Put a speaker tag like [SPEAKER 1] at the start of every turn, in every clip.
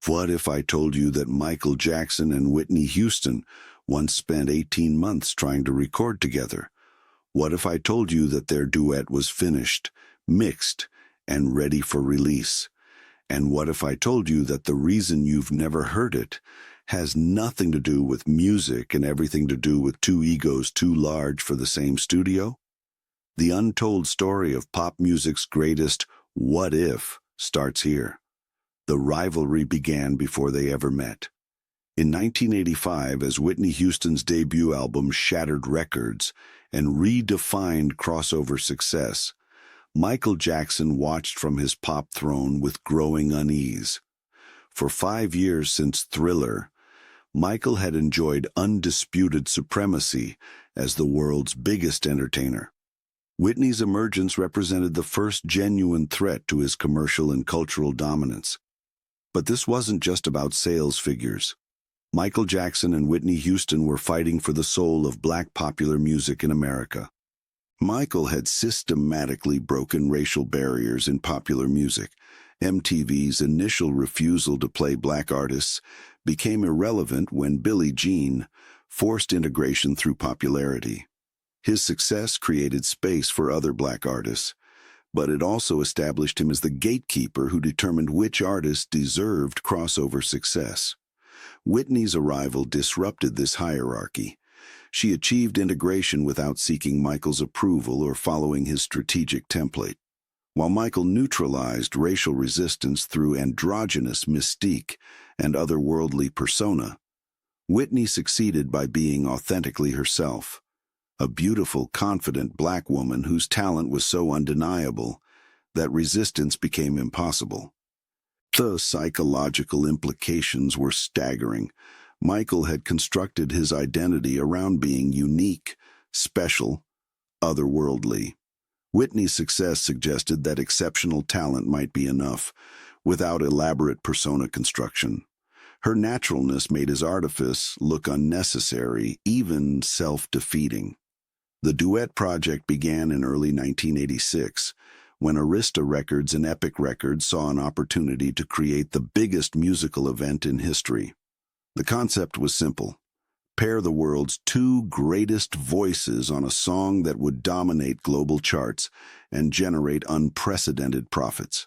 [SPEAKER 1] What if I told you that Michael Jackson and Whitney Houston once spent 18 months trying to record together? What if I told you that their duet was finished, mixed, and ready for release? And what if I told you that the reason you've never heard it has nothing to do with music and everything to do with two egos too large for the same studio? The untold story of pop music's greatest what if starts here. The rivalry began before they ever met. In 1985, as Whitney Houston's debut album shattered records and redefined crossover success, Michael Jackson watched from his pop throne with growing unease. For 5 years since Thriller, Michael had enjoyed undisputed supremacy as the world's biggest entertainer. Whitney's emergence represented the first genuine threat to his commercial and cultural dominance. But this wasn't just about sales figures. Michael Jackson and Whitney Houston were fighting for the soul of black popular music in America. Michael had systematically broken racial barriers in popular music. MTV's initial refusal to play black artists became irrelevant when Billie Jean forced integration through popularity. His success created space for other black artists, but it also established him as the gatekeeper who determined which artists deserved crossover success. Whitney's arrival disrupted this hierarchy. She achieved integration without seeking Michael's approval or following his strategic template. While Michael neutralized racial resistance through androgynous mystique and otherworldly persona, Whitney succeeded by being authentically herself. A beautiful, confident black woman whose talent was so undeniable that resistance became impossible. The psychological implications were staggering. Michael had constructed his identity around being unique, special, otherworldly. Whitney's success suggested that exceptional talent might be enough, without elaborate persona construction. Her naturalness made his artifice look unnecessary, even self-defeating. The Duet project began in early 1986, when Arista Records and Epic Records saw an opportunity to create the biggest musical event in history. The concept was simple: pair the world's two greatest voices on a song that would dominate global charts and generate unprecedented profits.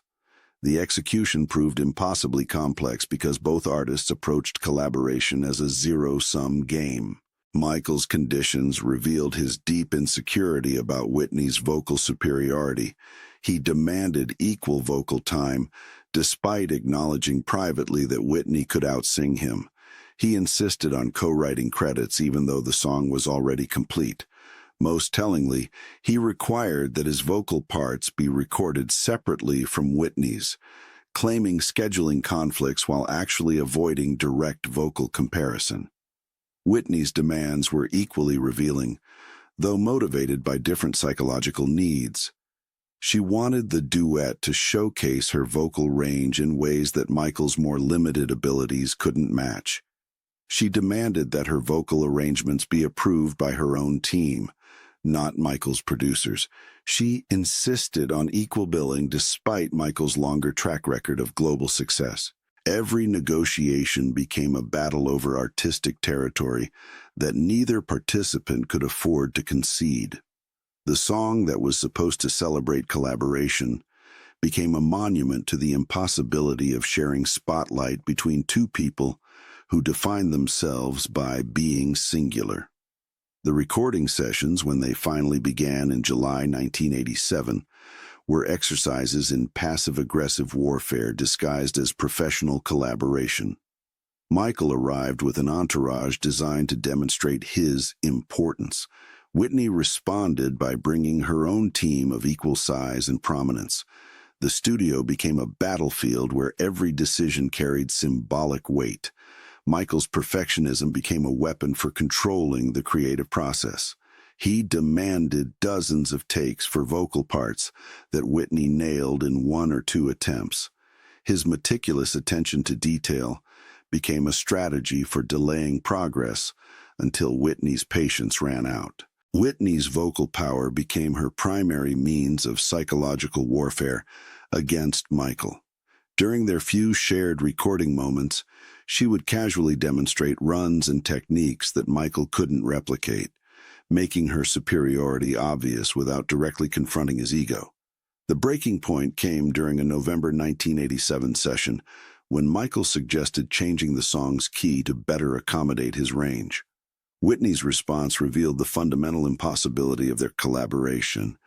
[SPEAKER 1] The execution proved impossibly complex because both artists approached collaboration as a zero-sum game. Michael's conditions revealed his deep insecurity about Whitney's vocal superiority. He demanded equal vocal time, despite acknowledging privately that Whitney could outsing him. He insisted on co-writing credits even though the song was already complete. Most tellingly, he required that his vocal parts be recorded separately from Whitney's, claiming scheduling conflicts while actually avoiding direct vocal comparison. Whitney's demands were equally revealing, though motivated by different psychological needs. She wanted the duet to showcase her vocal range in ways that Michael's more limited abilities couldn't match. She demanded that her vocal arrangements be approved by her own team, not Michael's producers. She insisted on equal billing despite Michael's longer track record of global success. Every negotiation became a battle over artistic territory that neither participant could afford to concede. The song that was supposed to celebrate collaboration became a monument to the impossibility of sharing spotlight between two people who define themselves by being singular. The recording sessions, when they finally began in July 1987, were exercises in passive-aggressive warfare disguised as professional collaboration. Michael arrived with an entourage designed to demonstrate his importance. Whitney responded by bringing her own team of equal size and prominence. The studio became a battlefield where every decision carried symbolic weight. Michael's perfectionism became a weapon for controlling the creative process. He demanded dozens of takes for vocal parts that Whitney nailed in 1 or 2 attempts. His meticulous attention to detail became a strategy for delaying progress until Whitney's patience ran out. Whitney's vocal power became her primary means of psychological warfare against Michael. During their few shared recording moments, she would casually demonstrate runs and techniques that Michael couldn't replicate, making her superiority obvious without directly confronting his ego. The breaking point came during a November 1987 session when Michael suggested changing the song's key to better accommodate his range. Whitney's response revealed the fundamental impossibility of their collaboration.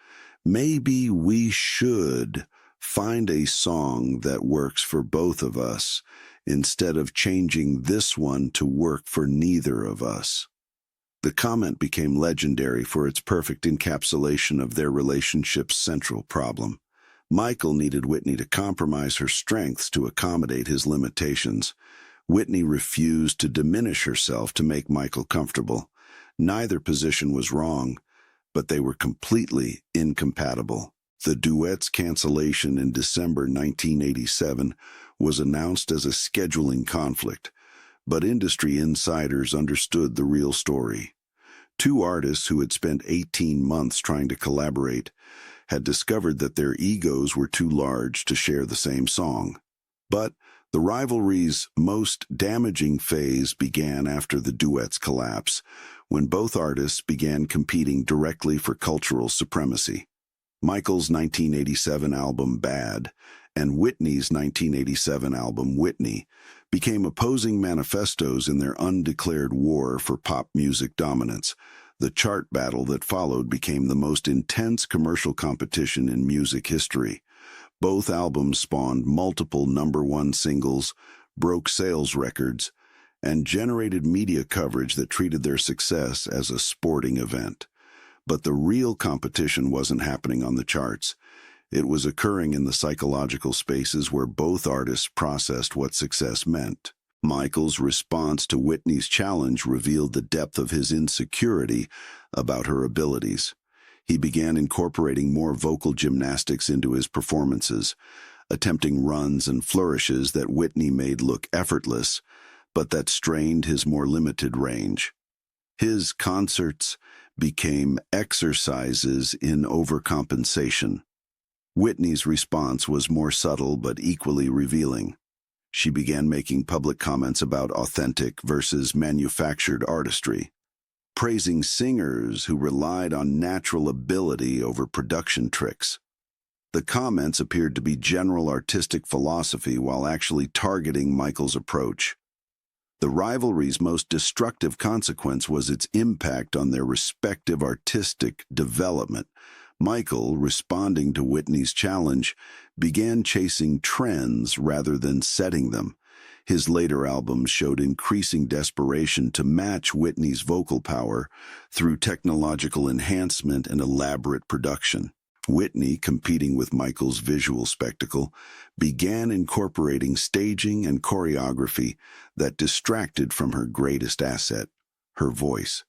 [SPEAKER 1] Maybe we should find a song that works for both of us instead of changing this one to work for neither of us. The comment became legendary for its perfect encapsulation of their relationship's central problem. Michael needed Whitney to compromise her strengths to accommodate his limitations. Whitney refused to diminish herself to make Michael comfortable. Neither position was wrong, but they were completely incompatible. The duet's cancellation in December 1987 was announced as a scheduling conflict, but industry insiders understood the real story. Two artists who had spent 18 months trying to collaborate had discovered that their egos were too large to share the same song. But the rivalry's most damaging phase began after the duet's collapse, when both artists began competing directly for cultural supremacy. Michael's 1987 album Bad and Whitney's 1987 album Whitney became opposing manifestos in their undeclared war for pop music dominance. The chart battle that followed became the most intense commercial competition in music history. Both albums spawned multiple #1 singles, broke sales records, and generated media coverage that treated their success as a sporting event. But the real competition wasn't happening on the charts. It was occurring in the psychological spaces where both artists processed what success meant. Michael's response to Whitney's challenge revealed the depth of his insecurity about her abilities. He began incorporating more vocal gymnastics into his performances, attempting runs and flourishes that Whitney made look effortless, but that strained his more limited range. His concerts became exercises in overcompensation. Whitney's response was more subtle but equally revealing. She began making public comments about authentic versus manufactured artistry, praising singers who relied on natural ability over production tricks. The comments appeared to be general artistic philosophy while actually targeting Michael's approach. The rivalry's most destructive consequence was its impact on their respective artistic development. Michael, responding to Whitney's challenge, began chasing trends rather than setting them. His later albums showed increasing desperation to match Whitney's vocal power through technological enhancement and elaborate production. Whitney, competing with Michael's visual spectacle, began incorporating staging and choreography that distracted from her greatest asset, her voice.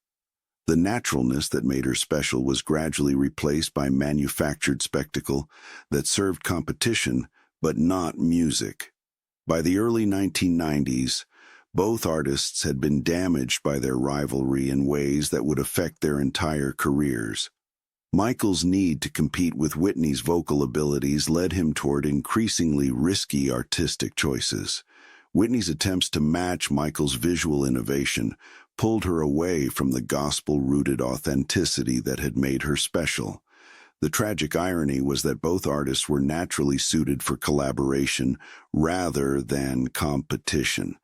[SPEAKER 1] The naturalness that made her special was gradually replaced by manufactured spectacle that served competition but not music. By the early 1990s, both artists had been damaged by their rivalry in ways that would affect their entire careers. Michael's need to compete with Whitney's vocal abilities led him toward increasingly risky artistic choices. Whitney's attempts to match Michael's visual innovation pulled her away from the gospel-rooted authenticity that had made her special. The tragic irony was that both artists were naturally suited for collaboration rather than competition.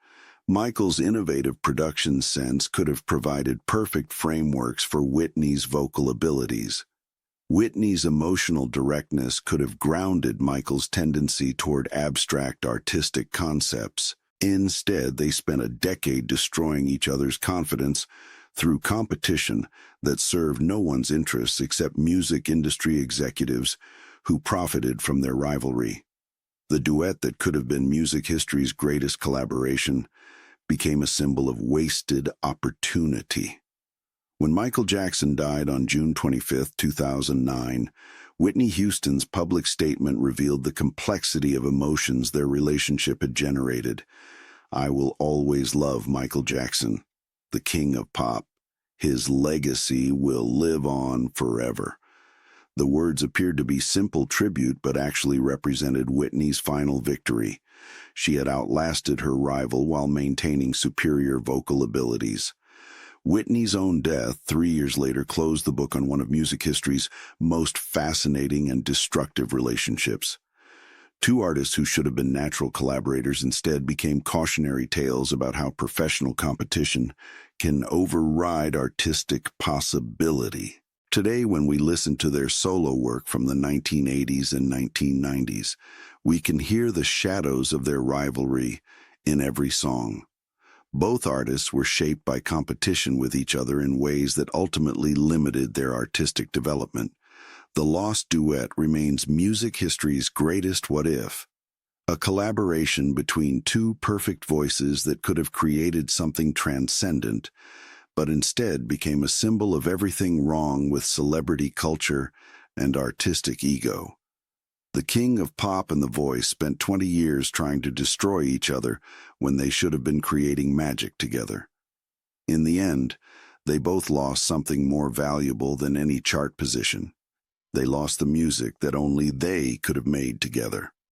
[SPEAKER 1] Michael's innovative production sense could have provided perfect frameworks for Whitney's vocal abilities. Whitney's emotional directness could have grounded Michael's tendency toward abstract artistic concepts. Instead, they spent a decade destroying each other's confidence through competition that served no one's interests except music industry executives who profited from their rivalry. The duet that could have been music history's greatest collaboration became a symbol of wasted opportunity. When Michael Jackson died on June 25, 2009, Whitney Houston's public statement revealed the complexity of emotions their relationship had generated. "I will always love Michael Jackson, the king of pop. His legacy will live on forever." The words appeared to be simple tribute but actually represented Whitney's final victory. She had outlasted her rival while maintaining superior vocal abilities. Whitney's own death 3 years later closed the book on one of music history's most fascinating and destructive relationships. Two artists who should have been natural collaborators instead became cautionary tales about how professional competition can override artistic possibility. Today, when we listen to their solo work from the 1980s and 1990s, we can hear the shadows of their rivalry in every song. Both artists were shaped by competition with each other in ways that ultimately limited their artistic development. The Lost Duet remains music history's greatest what if, a collaboration between two perfect voices that could have created something transcendent, but instead became a symbol of everything wrong with celebrity culture and artistic ego. The king of pop and the voice spent 20 years trying to destroy each other when they should have been creating magic together. In the end, they both lost something more valuable than any chart position. They lost the music that only they could have made together.